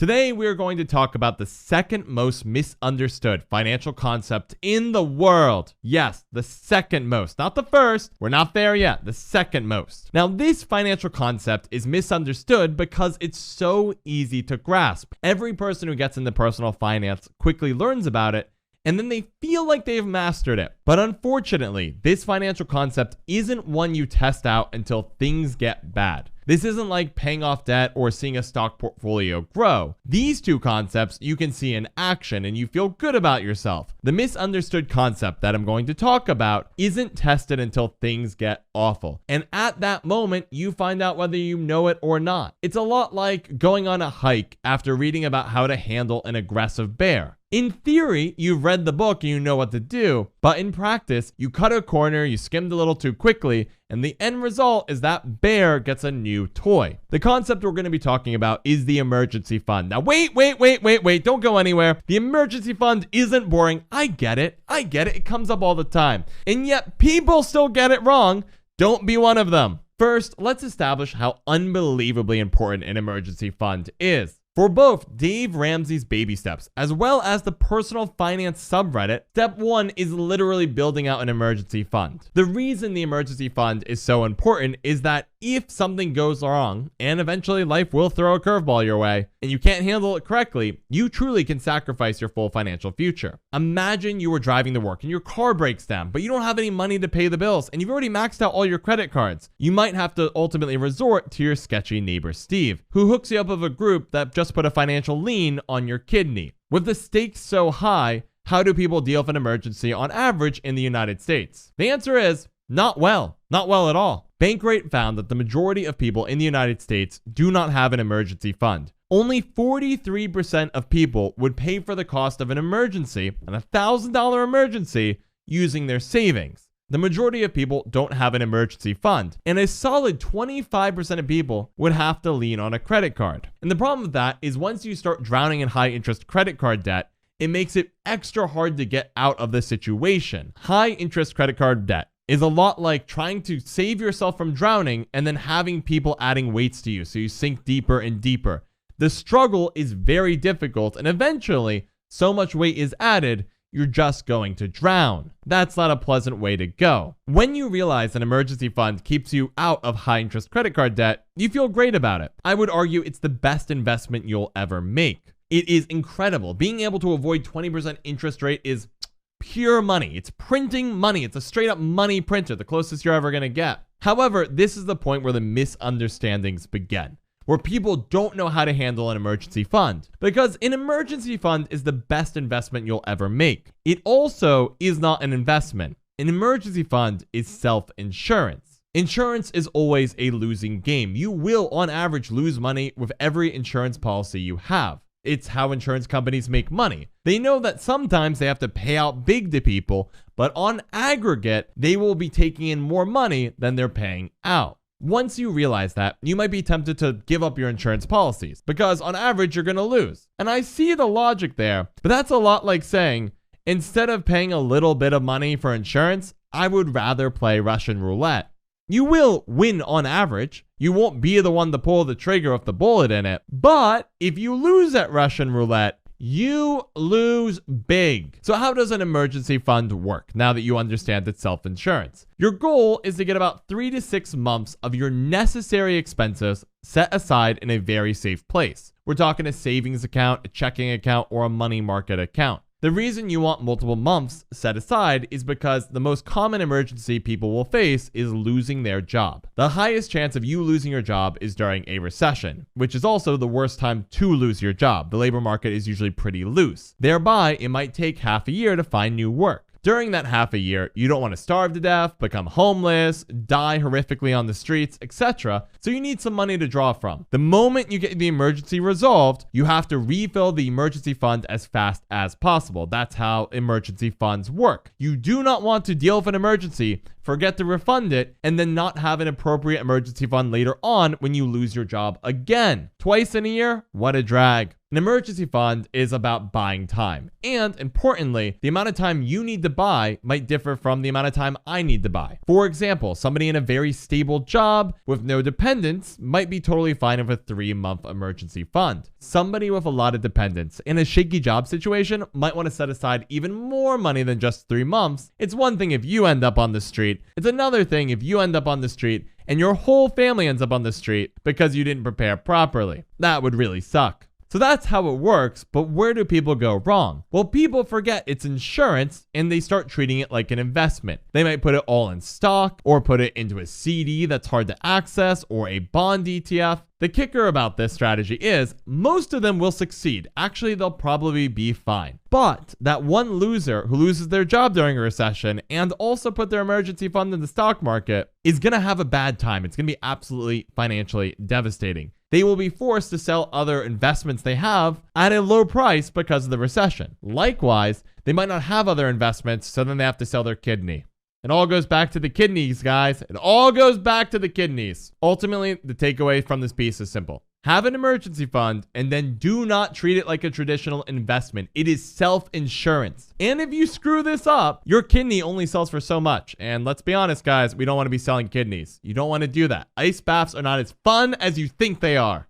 Today, we're going to talk about the second most misunderstood financial concept in the world. Yes, the second most, not the first. We're not there yet. The second most. Now, this financial concept is misunderstood because it's so easy to grasp. Every person who gets into personal finance quickly learns about it, and then they feel like they've mastered it. But unfortunately, this financial concept isn't one you test out until things get bad. This isn't like paying off debt or seeing a stock portfolio grow. These two concepts you can see in action and you feel good about yourself. The misunderstood concept that I'm going to talk about isn't tested until things get awful. And at that moment, you find out whether you know it or not. It's a lot like going on a hike after reading about how to handle an aggressive bear. In theory, you've read the book and you know what to do, but in practice, you cut a corner, you skimmed a little too quickly, and the end result is that bear gets a new toy. The concept we're going to be talking about is the emergency fund. Now, wait, don't go anywhere. The emergency fund isn't boring. I get it. It comes up all the time. And yet, people still get it wrong. Don't be one of them. First, let's establish how unbelievably important an emergency fund is. For both Dave Ramsey's Baby Steps as well as the personal finance subreddit, step one is literally building out an emergency fund. The reason the emergency fund is so important is that if something goes wrong, and eventually life will throw a curveball your way, and you can't handle it correctly, you truly can sacrifice your full financial future. Imagine you were driving to work and your car breaks down, but you don't have any money to pay the bills, and you've already maxed out all your credit cards. You might have to ultimately resort to your sketchy neighbor Steve, who hooks you up with a group that just put a financial lien on your kidney. With the stakes so high, how do people deal with an emergency on average in the United States? The answer is not well. Not well at all. Bankrate found that the majority of people in the United States do not have an emergency fund. Only 43% of people would pay for the cost of an emergency, an $1,000 emergency, using their savings. The majority of people don't have an emergency fund, and a solid 25% of people would have to lean on a credit card. And the problem with that is once you start drowning in high interest credit card debt, it makes it extra hard to get out of the situation. High interest credit card debt is a lot like trying to save yourself from drowning and then having people adding weights to you so you sink deeper and deeper. The struggle is very difficult, and eventually so much weight is added, you're just going to drown. That's not a pleasant way to go. When you realize an emergency fund keeps you out of high interest credit card debt, you feel great about it. I would argue it's the best investment you'll ever make. It is incredible. Being able to avoid 20% interest rate is pure money. It's printing money. It's a straight up money printer, the closest you're ever going to get. However, this is the point where the misunderstandings begin, where people don't know how to handle an emergency fund, because an emergency fund is the best investment you'll ever make. It also is not an investment. An emergency fund is self-insurance. Insurance is always a losing game. You will, on average, lose money with every insurance policy you have. It's how insurance companies make money. They know that sometimes they have to pay out big to people, but on aggregate, they will be taking in more money than they're paying out. Once you realize that, you might be tempted to give up your insurance policies because on average, you're going to lose. And I see the logic there, but that's a lot like saying, instead of paying a little bit of money for insurance, I would rather play Russian roulette. You will win on average. You won't be the one to pull the trigger with the bullet in it. But if you lose at Russian roulette, you lose big. So how does an emergency fund work now that you understand it's self-insurance? Your goal is to get about 3 to 6 months of your necessary expenses set aside in a very safe place. We're talking a savings account, a checking account, or a money market account. The reason you want multiple months set aside is because the most common emergency people will face is losing their job. The highest chance of you losing your job is during a recession, which is also the worst time to lose your job. The labor market is usually pretty loose. Thereby, it might take half a year to find new work. During that half a year, you don't want to starve to death, become homeless, die horrifically on the streets, etc. So you need some money to draw from. The moment you get the emergency resolved, you have to refill the emergency fund as fast as possible. That's how emergency funds work. You do not want to deal with an emergency, forget to refund it, and then not have an appropriate emergency fund later on when you lose your job again. Twice in a year? What a drag. An emergency fund is about buying time. And importantly, the amount of time you need to buy might differ from the amount of time I need to buy. For example, somebody in a very stable job with no dependents might be totally fine with a 3-month emergency fund. Somebody with a lot of dependents in a shaky job situation might want to set aside even more money than just 3 months. It's one thing if you end up on the street. It's another thing if you end up on the street and your whole family ends up on the street because you didn't prepare properly. That would really suck. So that's how it works, but where do people go wrong? Well, people forget it's insurance and they start treating it like an investment. They might put it all in stock or put it into a CD that's hard to access or a bond ETF. The kicker about this strategy is most of them will succeed. Actually, they'll probably be fine. But that one loser who loses their job during a recession and also put their emergency fund in the stock market is going to have a bad time. It's going to be absolutely financially devastating. They will be forced to sell other investments they have at a low price because of the recession. Likewise, they might not have other investments, so then they have to sell their kidney. It all goes back to the kidneys, guys. It all goes back to the kidneys. Ultimately, the takeaway from this piece is simple. Have an emergency fund and then do not treat it like a traditional investment. It is self-insurance. And if you screw this up, your kidney only sells for so much. And let's be honest, guys, we don't want to be selling kidneys. You don't want to do that. Ice baths are not as fun as you think they are.